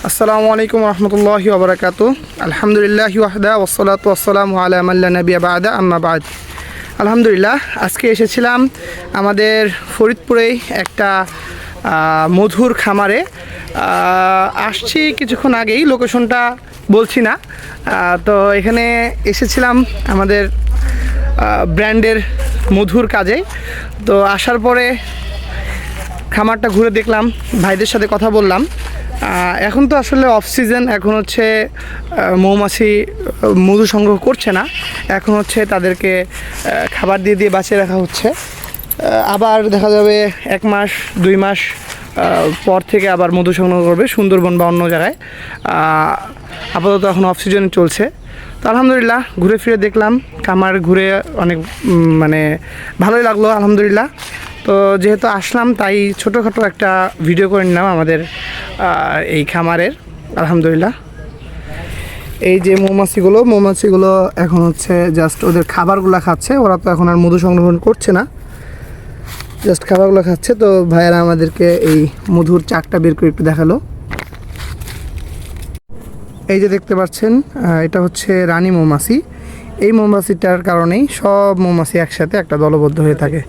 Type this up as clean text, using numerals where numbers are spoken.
আসসালামু আলাইকুম রহমতুল্লাহি ওয়া বারাকাতুহু। আলহামদুলিল্লাহি ওয়াহদা ওয়াসসালাতু ওয়াসসালামু আলা মান লা নাবিয়্যা বা'দা আম্মা বা'দ। আলহামদুলিল্লাহ, আজকে এসেছিলাম আমাদের ফরিদপুরেই একটা মধুর খামারে। আসছি কিছুক্ষণ আগেই, লোকেশনটা বলছি না। তো এখানে এসেছিলাম আমাদের ব্র্যান্ডের মধুর কাজে। তো আসার পরে খামারটা ঘুরে দেখলাম, ভাইদের সাথে কথা বললাম। এখন তো আসলে অফ সিজন, এখন হচ্ছে মৌমাছি মধু সংগ্রহ করছে না, এখন হচ্ছে তাদেরকে খাবার দিয়ে দিয়ে বাঁচিয়ে রাখা হচ্ছে। আবার দেখা যাবে 1 মাস 2 মাস পর থেকে আবার মধু সংগ্রহ করবে সুন্দরবন বা অন্য জায়গায়। আপাতত এখন অফ সিজন চলছে। তো আলহামদুলিল্লাহ, ঘুরে ফিরে দেখলাম, খামার ঘুরে অনেক ভালোই লাগলো আলহামদুলিল্লাহ। তো যেহেতু আসলাম, তাই ছোটোখাটো একটা ভিডিও করে নিলাম আমাদের এই খামারের। আলহামদুলিল্লাহ, এই যে মৌমাছিগুলো এখন হচ্ছে জাস্ট ওদের খাবারগুলো খাচ্ছে। ওরা তো এখন আর মধু সংগ্রহণ করছে না, জাস্ট খাবারগুলো খাচ্ছে। তো ভাইয়েরা আমাদেরকে এই মধুর চাকটা বের করে একটু দেখালো। এই যে দেখতে পাচ্ছেন, এটা হচ্ছে রানী মৌমাছি। এই মৌমাছিটার কারণেই সব মৌমাছি একসাথে একটা দলবদ্ধ হয়ে থাকে।